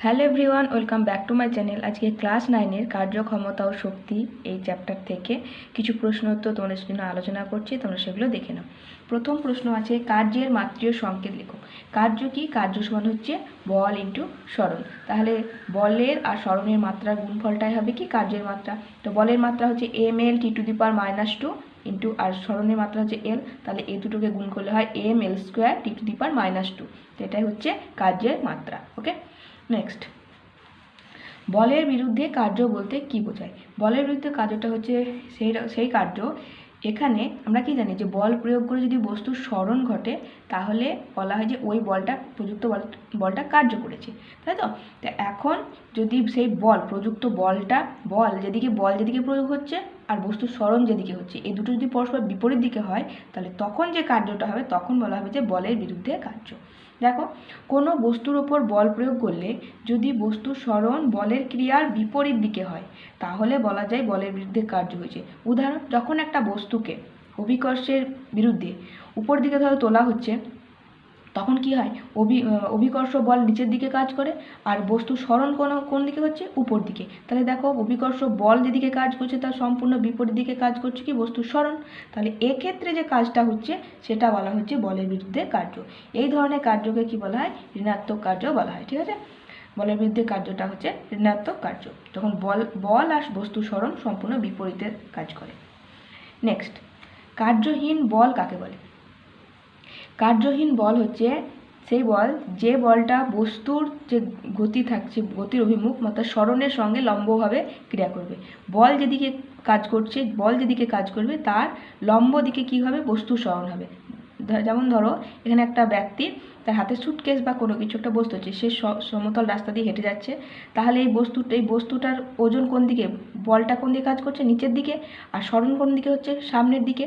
Hello everyone, welcome back to my channel. আজকে class 9-এর কার্যক্ষমতা ও শক্তি এই চ্যাপ্টার থেকে কিছু প্রশ্ন উত্তর তোমাদের জন্য আলোচনা করছি, তোমরা সেগুলো দেখে নাও। প্রথম প্রশ্ন আছে, কার্যের মাত্রীয় সংকেত লেখো। কার্য কি? কার্য সমান হচ্ছে বল ইন্টু সরণ। তাহলে বলের আর সরণের মাত্রার গুণফলটাই হবে কি? কার্যের মাত্রা। তো বলের মাত্রা হচ্ছে ml T⁻⁻2 ইন্টু, আর সরণের মাত্রা হচ্ছে এল, তাহলে এই দুটোকে গুণ করলে হয় ml² T⁻²। তো এটাই হচ্ছে কার্যের মাত্রা। ওকে, নেক্সট, বলের বিরুদ্ধে কার্য বলতে কি বোঝায়? বলের বিরুদ্ধে কার্যটা হচ্ছে সেই কার্য, এখানে আমরা কি জানি যে বল প্রয়োগ করে যদি বস্তুর সরণ ঘটে তাহলে বলা হয় যে ওই বলটা প্রযুক্ত বলটা কার্য করেছে, তাই তো? তো এখন যদি সেই প্রযুক্ত বল যেদিকে প্রয়োগ হচ্ছে আর বস্তুর সরণ যেদিকে হচ্ছে, এই দুটো যদি পরস্পর বিপরীত দিকে হয় তাহলে তখন যে কার্যটা হবে তখন বলা হবে যে বলের বিরুদ্ধে কার্য। দেখো, কোনো বস্তুর ওপর বল প্রয়োগ করলে যদি বস্তুর সরণ বলের ক্রিয়ার বিপরীত দিকে হয় তাহলে বলা যায় বলের বিরুদ্ধে কার্য হয়েছে। উদাহরণ, যখন একটা বস্তুকে অভিকর্ষের বিরুদ্ধে উপর দিকে ধরো তোলা হচ্ছে, তখন কি হয়? অভিকর্ষ বল নিচের দিকে কাজ করে আর বস্তুর সরণ কোন দিকে হচ্ছে? উপর দিকে। তাহলে দেখো, অভিকর্ষ বল যেদিকে কাজ করছে তার সম্পূর্ণ বিপরীত দিকে কাজ করছে কি? বস্তুর সরণ। তাহলে এক্ষেত্রে যে কাজটা হচ্ছে সেটা বলা হচ্ছে বলের বিরুদ্ধে কার্য। এই ধরনের কার্যকে কি বলা হয়? ঋণাত্মক কার্য বলা হয়। ঠিক আছে, বলের বিরুদ্ধে কার্যটা হচ্ছে ঋণাত্মক কার্য, যখন বল আর বস্তুর সরণ সম্পূর্ণ বিপরীতে কাজ করে। নেক্সট, কার্যহীন বল কাকে বলে? কার্যহীন বল হচ্ছে সেই বল যে বলটা বস্তুর যে গতি থাকছে, গতির অভিমুখ অর্থাৎ সরণের সঙ্গে লম্বভাবে ক্রিয়া করবে। বল যেদিকে কাজ করবে তার লম্ব দিকে কি হবে? বস্তুর সরণ হবে। যেমন ধরো, এখানে একটা ব্যক্তি, তার হাতে সুটকেস বা কোনো কিছু একটা বস্তু আছে, সে সমতল রাস্তা দিয়ে হেঁটে যাচ্ছে, তাহলে এই বস্তুটার ওজন কোন দিকে? বলটা কোন দিকে কাজ করছে? নিচের দিকে। আর সরণ কোন দিকে হচ্ছে? সামনের দিকে।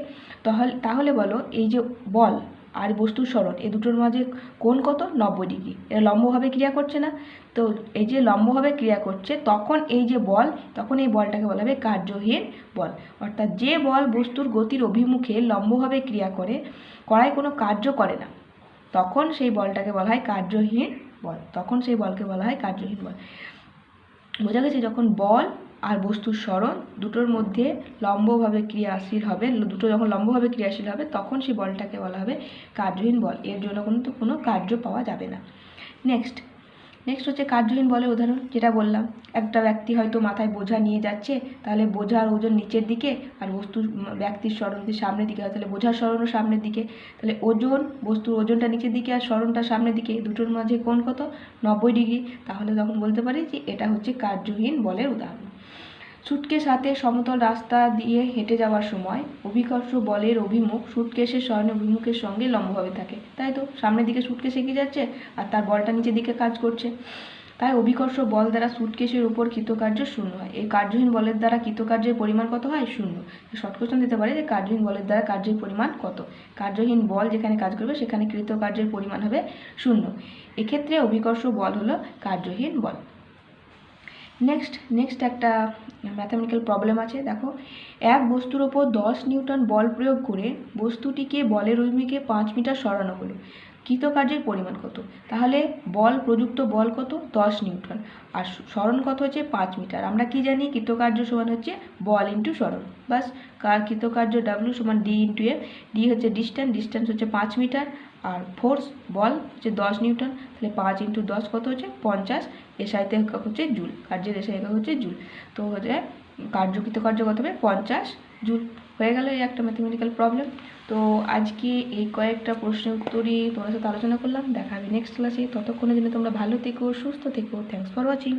তাহলে বলো, এই যে বল আর বস্তুর সরণ এই দুটোর মাঝে কোণ কত? 90 ডিগ্রি। এরা লম্বভাবে ক্রিয়া করছে না? তো এই যে লম্বভাবে ক্রিয়া করছে তখন এই বলটাকে বলা হবে কার্যহীন বল। অর্থাৎ যে বল বস্তুর গতির অভিমুখে লম্বভাবে ক্রিয়া করায় কোনো কার্য করে না, তখন সেই বলটাকে বলা হয় কার্যহীন বল। বোঝা গেছে? যখন বল আর বস্তুর সরণ দুটোর মধ্যে লম্বভাবে ক্রিয়াশীল হবে তখন সেই বলটাকে বলা হবে কার্যহীন বল। এর জন্য কিন্তু কোনো কার্য পাওয়া যাবে না। নেক্সট হচ্ছে কার্যহীন বলের উদাহরণ, যেটা বললাম, একটা ব্যক্তি হয়তো মাথায় বোঝা নিয়ে যাচ্ছে, তাহলে বোঝার ওজন নিচের দিকে আর ব্যক্তির সরণ সামনের দিকে হয়, তাহলে বোঝার সরণও সামনের দিকে। তাহলে বস্তুর ওজনটা নিচের দিকে আর সরণটা সামনের দিকে, দুটোর মাঝে কোণ কত? 90 ডিগ্রি। তাহলে তখন বলতে পারি যে এটা হচ্ছে কার্যহীন বলের উদাহরণ। সুটকেস হাতে সমতল রাস্তা দিয়ে হেঁটে যাওয়ার সময় অভিকর্ষ বলের অভিমুখ সুটকেসের সরণের অভিমুখের সঙ্গে লম্বভাবে থাকে, তাই তো? সামনের দিকে সুটকেস এগিয়ে যাচ্ছে আর তার বলটা নিচের দিকে কাজ করছে, তাই অভিকর্ষ বল দ্বারা সুটকেসের উপর কৃতকার্য শূন্য হয়। এই কার্যহীন বলের দ্বারা কৃতকার্যের পরিমাণ কত হয়? শূন্য। শর্ট কোশ্চেন দিতে পারে যে কার্যহীন বলের দ্বারা কার্যের পরিমাণ কত? কার্যহীন বল যেখানে কাজ করবে সেখানে কৃতকার্যের পরিমাণ হবে শূন্য। এক্ষেত্রে অভিকর্ষ বল হলো কার্যহীন বল। নেক্সট একটা ম্যাথামেটিক্যাল প্রবলেম আছে। দেখো, এক বস্তুর ওপর 10 নিউটন বল প্রয়োগ করে বস্তুটিকে বলের অভিমুখে 5 মিটার সরানো হলো, কৃতকার্যের পরিমাণ কত? তাহলে প্রযুক্ত বল কত? 10 নিউটন, আর সরণ কত হচ্ছে? 5 মিটার। আমরা কি জানি? কৃতকার্য সমান হচ্ছে বল ইন্টু সরণ, বাস। কৃতকার্য W সমান D ইন্টু F। D হচ্ছে ডিস্টেন্স হচ্ছে 5 মিটার, আর ফোর্স বল হচ্ছে 10 নিউটন। তাহলে 5 ইন্টু 10 কত হচ্ছে? 50। এসআইতে একক হচ্ছে জুল, কার্যের এসআই একক হচ্ছে জুল। তো হচ্ছে কৃতকার্য কত হবে? 50 জুল। হয়ে গেল এই একটা ম্যাথমেটিক্যাল প্রবলেম। তো আজকে এই কয়েকটা প্রশ্নের উত্তরই তোমার সাথে আলোচনা করলাম। দেখা হবে নেক্সট ক্লাসে। ততক্ষণের জন্য তোমরা ভালো থেকো, সুস্থ থেকো। Thanks for watching.